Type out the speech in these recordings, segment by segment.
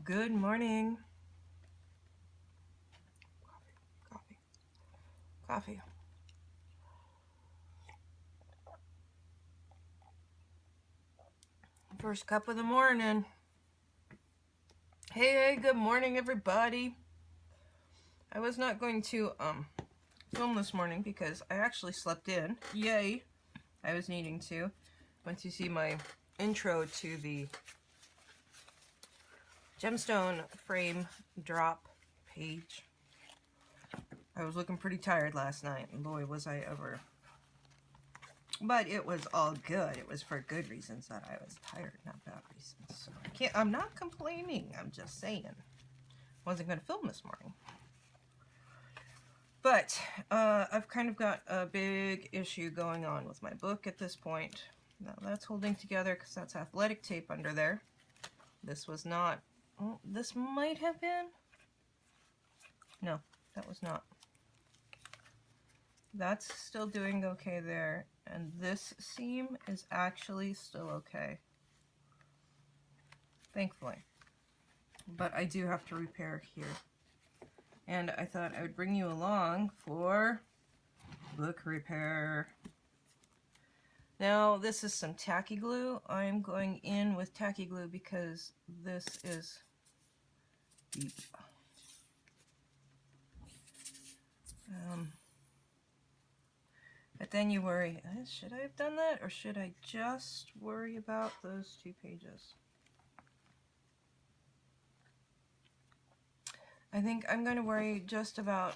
Good morning. Coffee, coffee. First cup of the morning. Hey, good morning, everybody. I was not going to film this morning because I actually slept in. Yay! I was needing to. Once you see my intro to the gemstone frame drop page, I was looking pretty tired last night, and boy, was I ever. But it was all good. It was for good reasons that I was tired, not bad reasons. So I'm not complaining. I'm just saying. Wasn't going to film this morning. But I've kind of got a big issue going on with my book at this point. Now that's holding together because that's athletic tape under there. This was not. Oh, this might have been. No, that was not. That's still doing okay there. And this seam is actually still okay. Thankfully. But I do have to repair here. And I thought I would bring you along for book repair. Now this is some tacky glue. I'm going in with tacky glue because this is deep. But then you worry, should I have done that or should I just worry about those 2 pages? I think I'm going to worry just about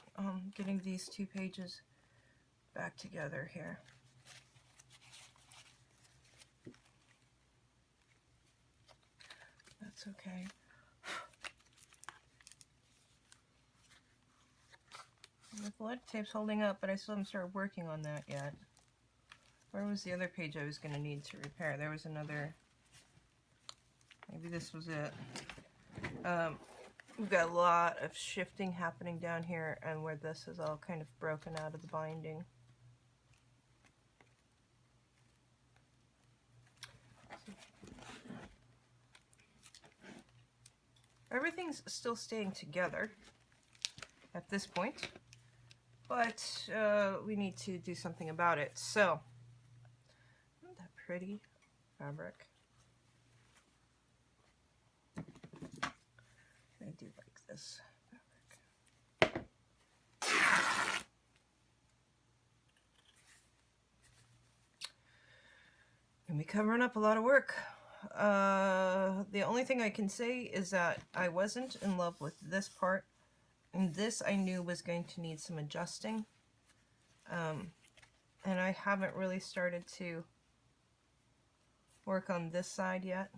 getting these 2 pages back together here. That's okay. The blood tape's holding up, but I still haven't started working on that yet. Where was the other page I was going to need to repair? There was another. Maybe this was it. We've got a lot of shifting happening down here, and where this is all kind of broken out of the binding. Everything's still staying together at this point, but we need to do something about it. So, isn't that pretty fabric? I do like this fabric. Gonna be covering up a lot of work. The only thing I can say is that I wasn't in love with this part, and this I knew was going to need some adjusting, and I haven't really started to work on this side yet.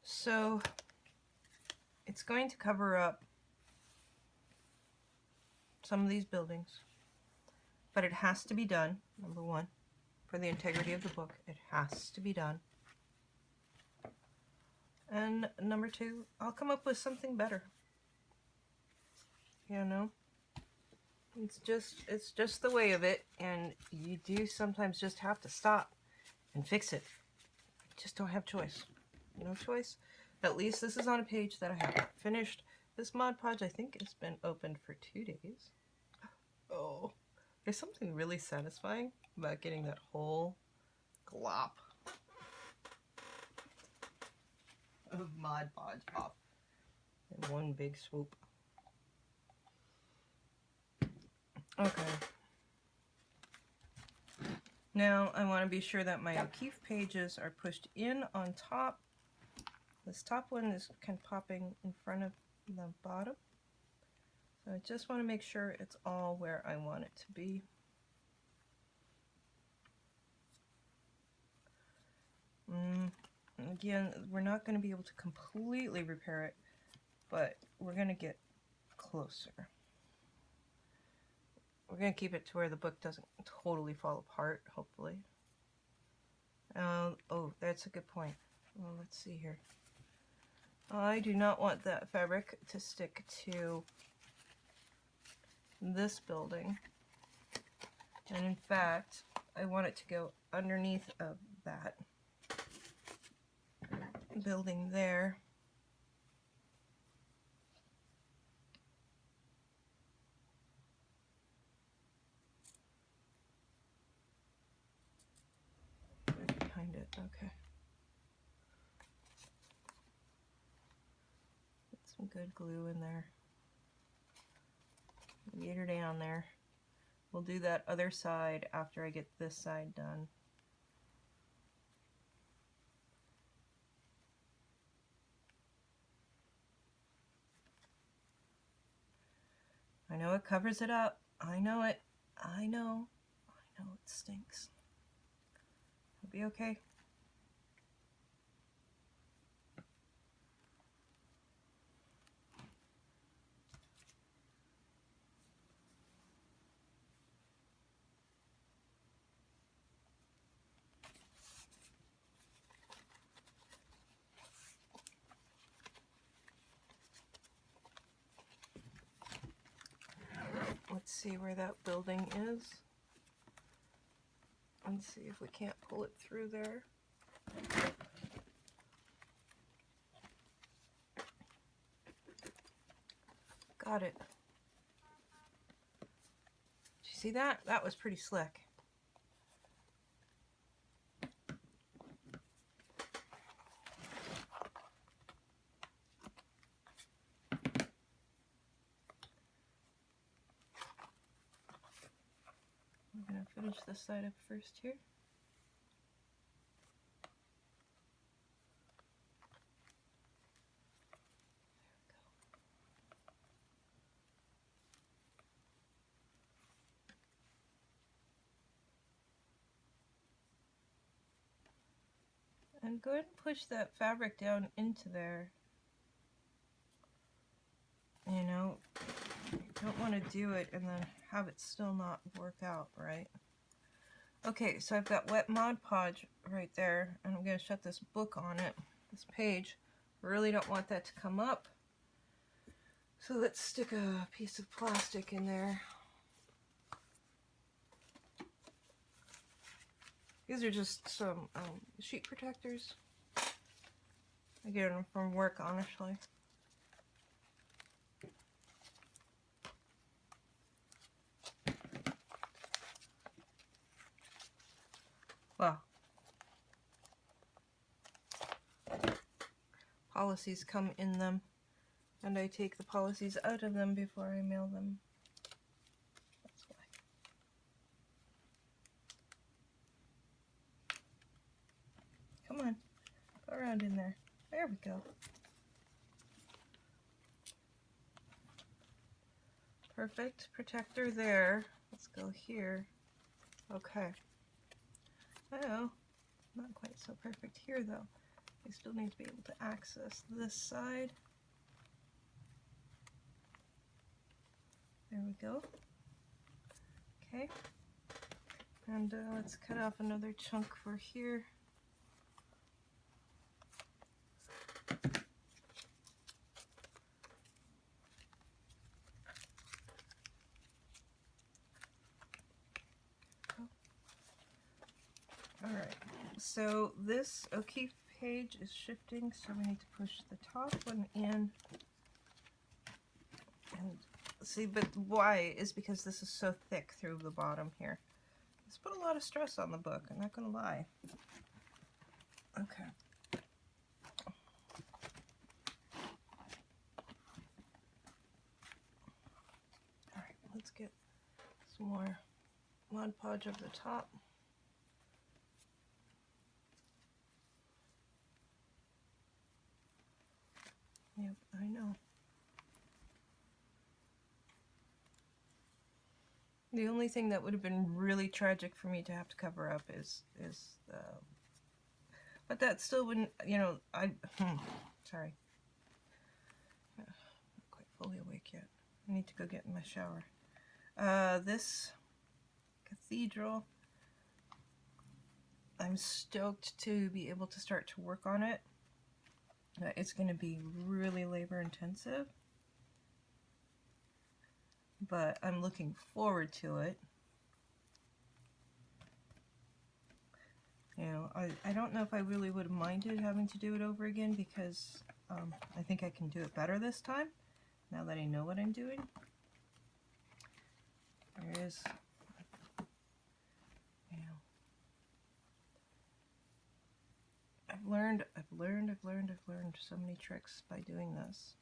So it's going to cover up some of these buildings, but it has to be done, number one. For the integrity of the book, it has to be done. And number 2, I'll come up with something better. You know? It's just the way of it, and you do sometimes just have to stop and fix it. You just don't have choice. No choice. At least this is on a page that I haven't finished. This Mod Podge, I think, has been opened for 2 days. Oh. There's something really satisfying about getting that whole glop of Mod Podge off in one big swoop. Okay. Now I want to be sure that my O'Keefe pages are pushed in on top. This top one is kind of popping in front of the bottom. So I just want to make sure it's all where I want it to be. Again, we're not going to be able to completely repair it, but we're going to get closer. We're going to keep it to where the book doesn't totally fall apart, hopefully. Oh, that's a good point. Well, let's see here. I do not want that fabric to stick to this building, and in fact I want it to go underneath of that building there. Right behind it, okay. Put some good glue in there. Get her down there. We'll do that other side after I get this side done. I know it covers it up. I know it. I know it stinks. It'll be okay. Let's see where that building is. Let's see if we can't pull it through there. Got it. Did you see that? That was pretty slick. I'm going to finish this side up first here. And go ahead and push that fabric down into there. You know, you don't want to do it and then have it still not work out right. Okay, so I've got wet Mod Podge right there, and I'm going to shut this book on it, this page. Really don't want that to come up. So let's stick a piece of plastic in there. These are just some sheet protectors. I get them from work, honestly. Well, policies come in them, and I take the policies out of them before I mail them. That's why. Come on, go around in there. There we go. Perfect protector there. Let's go here. Okay. Oh, not quite so perfect here though. I still need to be able to access this side. There we go. Okay. And let's cut off another chunk for here. Alright, so this O'Keefe page is shifting, so we need to push the top one in. And see, but why is because this is so thick through the bottom here. It's put a lot of stress on the book, I'm not going to lie. Okay. Alright, let's get some more Mod Podge over the top. Yep, I know. The only thing that would have been really tragic for me to have to cover up is but that still wouldn't, you know, sorry. Not quite fully awake yet. I need to go get in my shower. This cathedral, I'm stoked to be able to start to work on it. It's going to be really labor intensive, but I'm looking forward to it. You know, I don't know if I really would have minded having to do it over again, because I think I can do it better this time, now that I know what I'm doing. There is, you know, I've learned so many tricks by doing this.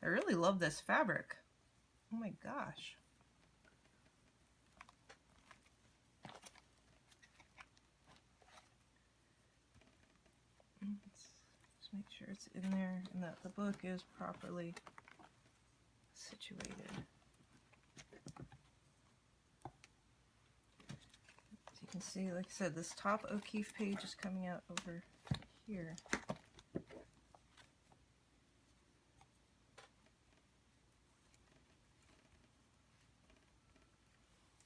I really love this fabric. Oh my gosh. Let's just make sure it's in there and that the book is properly situated. As you can see, like I said, this top O'Keeffe page is coming out over here.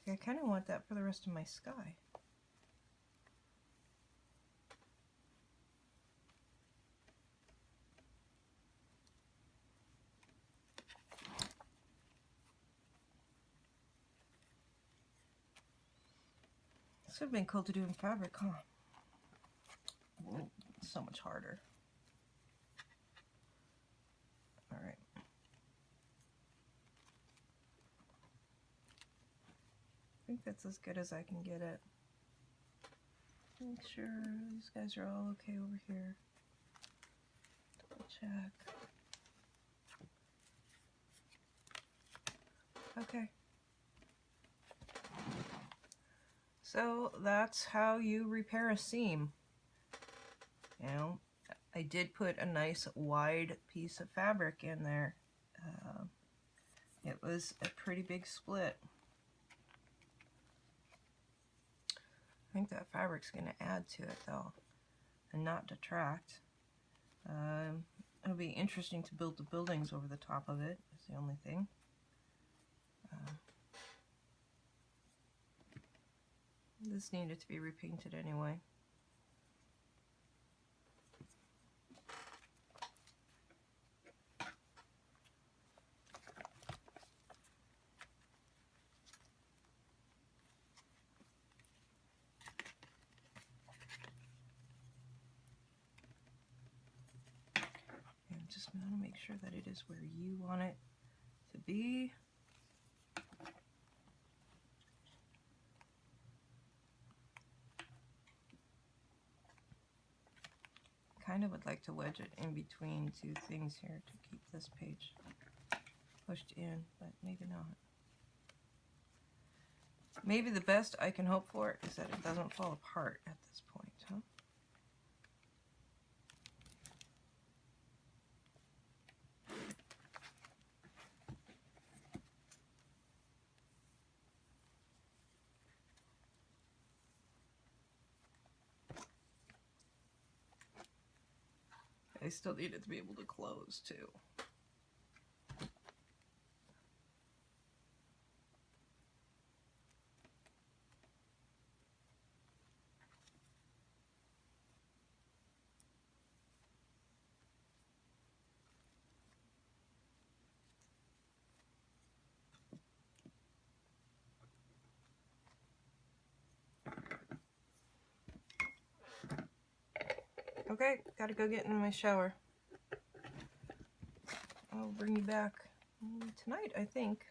I kind of want that for the rest of my sky. This would have been cool to do in fabric, huh? Whoa, so much harder. All right. I think that's as good as I can get it. Make sure these guys are all okay over here. Double check. Okay. So that's how you repair a seam. You know, I did put a nice wide piece of fabric in there. It was a pretty big split. I think that fabric's going to add to it though, and not detract. It'll be interesting to build the buildings over the top of it, is the only thing. This needed to be repainted anyway. And just want to make sure that it is where you want it to be. Kind of would like to wedge it in between two things here to keep this page pushed in, but maybe not. Maybe the best I can hope for is that it doesn't fall apart at this point, huh? I still need it to be able to close too. Okay, gotta go get in my shower. I'll bring you back tonight, I think.